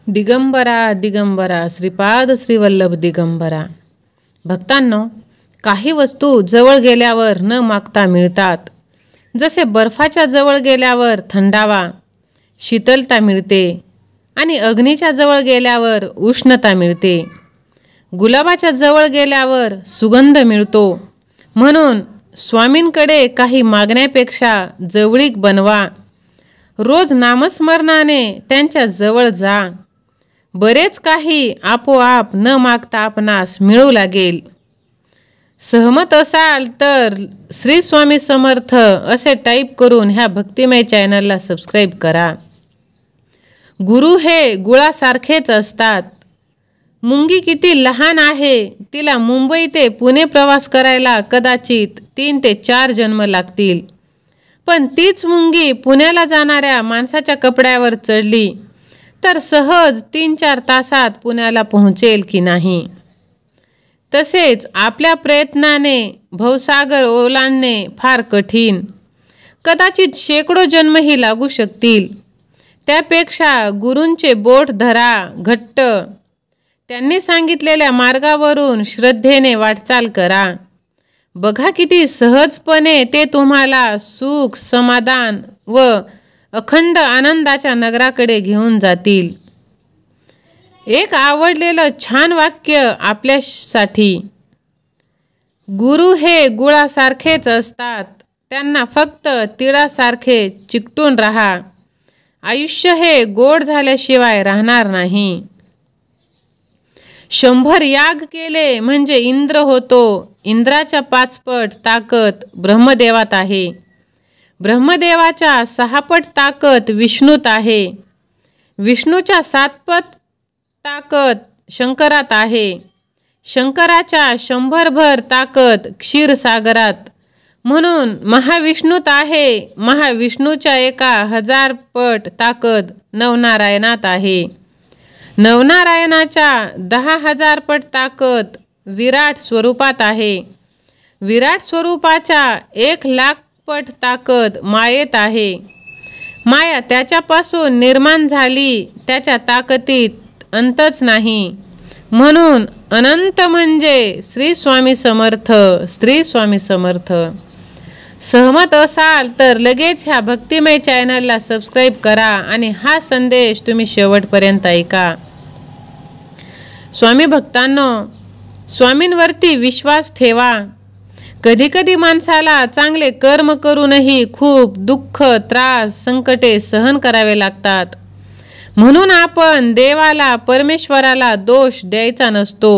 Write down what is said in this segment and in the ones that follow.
दिगंबरा दिगंबरा श्रीपाद श्रीवल्लभ दिगंबरा. भक्तांनो, काही वस्तू जवळ गेल्यावर न मागता मिळतात. जसे बर्फाच्या जवळ गेल्यावर थंडावा, शीतलता मिळते आणि अग्नीच्या जवळ गेल्यावर उष्णता मिळते. गुलाबाच्या जवळ गेल्यावर सुगंध मिळतो. म्हणून स्वामींकडे काही मागण्यापेक्षा जवळीक बनवा. रोज नामस्मरणाने त्यांच्या जवळ जा. बरेच काही आपोआप न मागता आपणास मिळू लागेल. सहमत असाल तर श्री स्वामी समर्थ असे टाईप करून ह्या भक्तिमय चॅनलला सबस्क्राईब करा. गुरु हे गुळासारखेच असतात. मुंगी किती लहान आहे, तिला मुंबई ते पुणे प्रवास करायला कदाचित 3 ते 4 जन्म लागतील. पण तीच मुंगी पुण्याला जाणाऱ्या माणसाच्या कपड्यावर चढली तर सहज 3-4 तासात पुण्याला पोहोचेल की नाही. तसेच आपल्या प्रयत्नाने भवसागर ओलांडणे फार कठीण, कदाचित शेकडो जन्मही लागू शकतील. त्यापेक्षा गुरूंचे बोट धरा घट्ट. त्यांनी सांगितलेल्या मार्गावरून श्रद्धेने वाटचाल करा. बघा किती सहजपणे ते तुम्हाला सुख, समाधान व अखंड आनंदाच्या नगराकडे घेऊन जातील. एक आवडलेलं छान वाक्य आपल्यासाठी. गुरु हे गुळासारखेच असतात, त्यांना फक्त तिळासारखे चिकटून राहा. आयुष्य हे गोड झाल्याशिवाय राहणार नाही. 100 याग केले म्हणजे इंद्र होतो. इंद्राच्या 5 पट ताकद ब्रह्मदेवात आहे. ब्रह्मदेवाच्या 6 पट ताकद विष्णूत आहे. विष्णूच्या 7 पट ताकद शंकरात आहे. शंकराच्या 100 भर ताकद क्षीरसागरात. म्हणून महाविष्णूत आहे. महाविष्णूच्या 1000 पट ताकद नवनारायणात आहे. नवनारायणाच्या 10,000 पट ताकद विराट स्वरूपात आहे. विराट स्वरूपाच्या 1,00,000 पट ताकद मायेत आहे. माया त्याच्यापासून निर्माण झाली, त्याच्या ताकदीत अंतच नाही. म्हणून अनंत म्हणजे श्री स्वामी समर्थ, श्री स्वामी समर्थ. सहमत असाल तर लगेच ह्या भक्तिमय चॅनलला सबस्क्राईब करा आणि हा संदेश तुम्ही शेवटपर्यंत ऐका. स्वामी भक्तांनो, स्वामींवरती विश्वास ठेवा. कधीकधी माणसाला चांगले कर्म करूनही खूप दुःख, त्रास, संकटे सहन करावे लागतात. म्हणून आपण देवाला, परमेश्वराला दोष द्यायचा नसतो.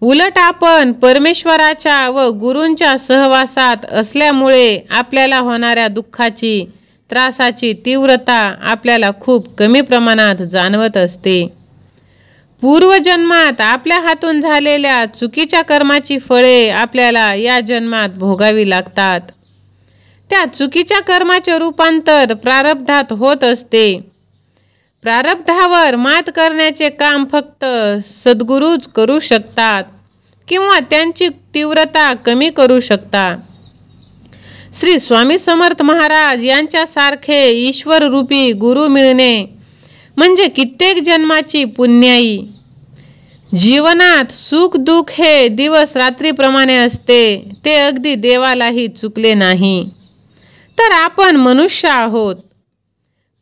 उलट आपण परमेश्वराच्या व गुरूंच्या सहवासात असल्यामुळे आपल्याला होणाऱ्या दुःखाची, त्रासाची तीव्रता आपल्याला खूप कमी प्रमाणात जाणवत असते. पूर्वजन्मात आपल्या हातून झालेल्या चुकीच्या कर्माची फळे आपल्याला या जन्मात भोगावी लागतात. त्या चुकीच्या कर्माचे रूपांतर प्रारब्धात होत असते. प्रारब्धावर मात करण्याचे काम फक्त सद्गुरूच करू शकतात किंवा त्यांची तीव्रता कमी करू शकतात. श्री स्वामी समर्थ महाराज यांच्यासारखे ईश्वररूपी गुरु मिळणे म्हणजे कित्येक जन्माची पुण्याई. जीवनात सुख दुःख हे दिवस रात्रीप्रमाणे असते, ते अगदी देवालाही चुकले नाही. तर आपण मनुष्य आहोत.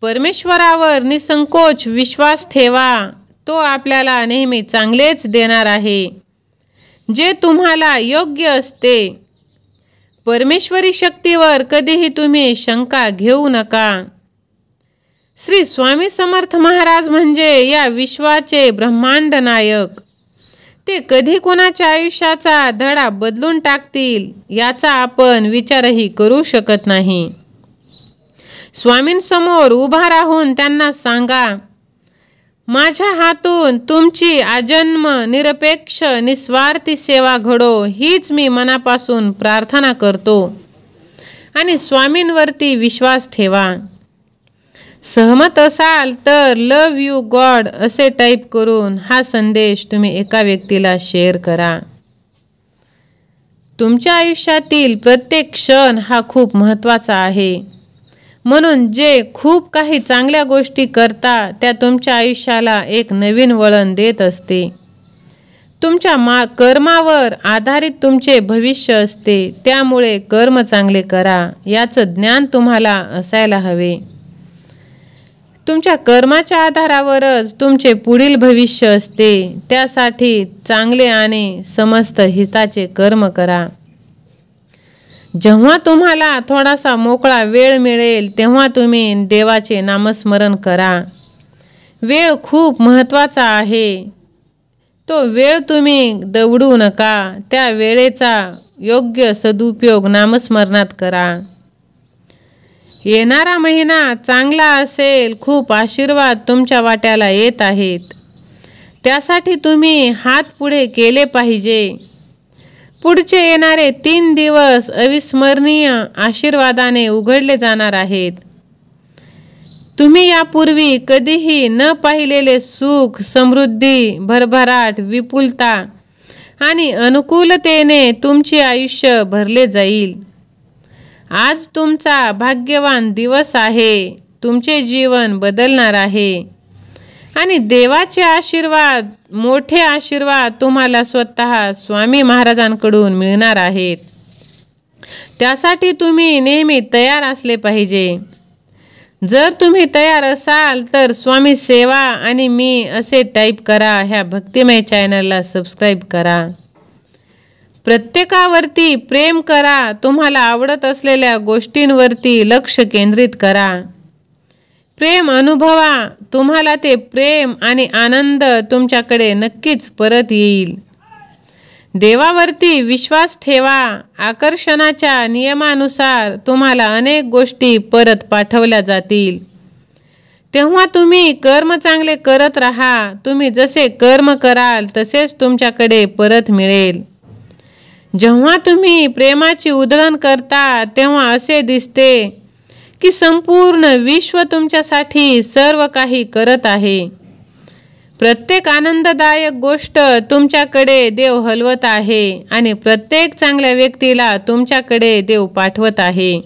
परमेश्वरावर निसंकोच विश्वास ठेवा. तो आपल्याला नेहमी चांगलेच देणार आहे, जे तुम्हाला योग्य असते. परमेश्वरी शक्तीवर कधीही तुम्ही शंका घेऊ नका. श्री स्वामी समर्थ महाराज म्हणजे या विश्वाचे ब्रह्मांड नायक. ते कधी कोणाच्या आयुष्याचा धडा बदलून टाकतील याचा आपण विचारही करू शकत नाही. स्वामींसमोर उभा राहून त्यांना सांगा, माझ्या हातून तुमची आजन्म निरपेक्ष निस्वार्थी सेवा घडो, हीच मी मनापासून प्रार्थना करतो. आणि स्वामींवरती विश्वास ठेवा. सहमत असाल तर लव यू गॉड असे टाईप करून हा संदेश तुम्ही एका व्यक्तीला शेअर करा. तुमच्या आयुष्यातील प्रत्येक क्षण हा खूप महत्त्वाचा आहे. म्हणून जे खूप काही चांगल्या गोष्टी करता त्या तुमच्या आयुष्याला एक नवीन वळण देत असते. तुमच्या कर्मावर आधारित तुमचे भविष्य असते. त्यामुळे कर्म चांगले करा याचं ज्ञान तुम्हाला असायला हवे. तुमच्या कर्माच्या आधारावरच तुमचे पुढील भविष्य असते. त्यासाठी चांगले आणि समस्त हिताचे कर्म करा. जेव्हा तुम्हाला थोडासा मोकळा वेळ मिळेल तेव्हा तुम्ही देवाचे नामस्मरण करा. वेळ खूप महत्त्वाचा आहे. तो वेळ तुम्ही दवडू नका. त्या वेळेचा योग्य सदुपयोग नामस्मरणात करा. येणारा महिना चांगला असेल. खूप आशीर्वाद तुमच्या वाट्याला येत आहेत. त्यासाठी तुम्ही हात पुढे केले पाहिजे. पुढचे येणारे 3 दिवस अविस्मरणीय आशीर्वादाने उघडले जाणार आहेत. तुम्ही यापूर्वी कधीही न पाहिलेले सुख, समृद्धी, भरभराट, विपुलता आणि अनुकूलतेने तुमचे आयुष्य भरले जाईल. आज तुमचा भाग्यवान दिवस आहे. तुमचे जीवन बदलणार आहे आणि देवाचे आशीर्वाद, मोठे आशीर्वाद तुम्हाला स्वतः स्वामी महाराजांकडून मिळणार आहेत. त्यासाठी तुम्ही नेहमी तयार असले पाहिजे. जर तुम्ही तयार असाल तर स्वामी सेवा आणि मी असे टाईप करा. ह्या भक्तिमय चॅनलला सबस्क्राईब करा. प्रत्येकावरती प्रेम करा. तुम्हाला आवडत असलेल्या गोष्टींवरती लक्ष केंद्रित करा. प्रेम अनुभवा. तुम्हाला ते प्रेम आणि आनंद तुमच्याकडे नक्कीच परत येईल. देवावरती विश्वास ठेवा. आकर्षणाच्या नियमानुसार तुम्हाला अनेक गोष्टी परत पाठवल्या जातील. तेव्हा तुम्ही कर्म चांगले करत राहा. तुम्ही जसे कर्म कराल तसेच तुमच्याकडे परत मिळेल. जेव्हा तुम्ही प्रेमाची उधळण करता तेव्हा असे दिसते की संपूर्ण विश्व तुमच्यासाठी सर्व काही करत आहे. प्रत्येक आनंददायक गोष्ट तुमच्याकडे देव हलवत आहे आणि प्रत्येक चांगल्या व्यक्तीला तुमच्याकडे देव पाठवत आहे.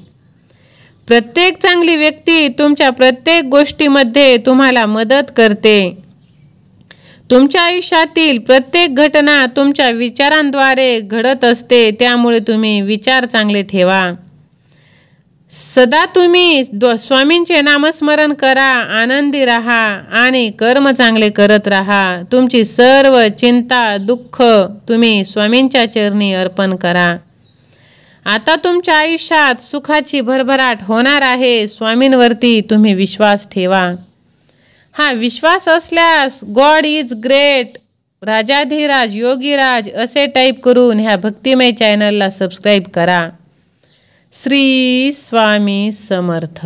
प्रत्येक चांगली व्यक्ती तुमच्या प्रत्येक गोष्टीमध्ये तुम्हाला मदत करते. तुमच्या आयुष्यातील प्रत्येक घटना तुमच्या विचारांद्वारे घडत असते. त्यामुळे तुम्ही विचार चांगले ठेवा. सदा तुम्ही स्वामींचे नामस्मरण करा. आनंदी राहा आणि कर्म चांगले करत राहा. तुमची सर्व चिंता, दुःख तुम्ही स्वामींच्या चरणी अर्पण करा. आता तुमच्या आयुष्यात सुखाची भरभराट होणार आहे. स्वामींवरती तुम्ही विश्वास ठेवा. हा विश्वास असल्यास गॉड इज ग्रेट, राजाधिराज, योगीराज असे टाईप करून ह्या भक्तिमय चॅनलला सबस्क्राईब करा. श्री स्वामी समर्थ.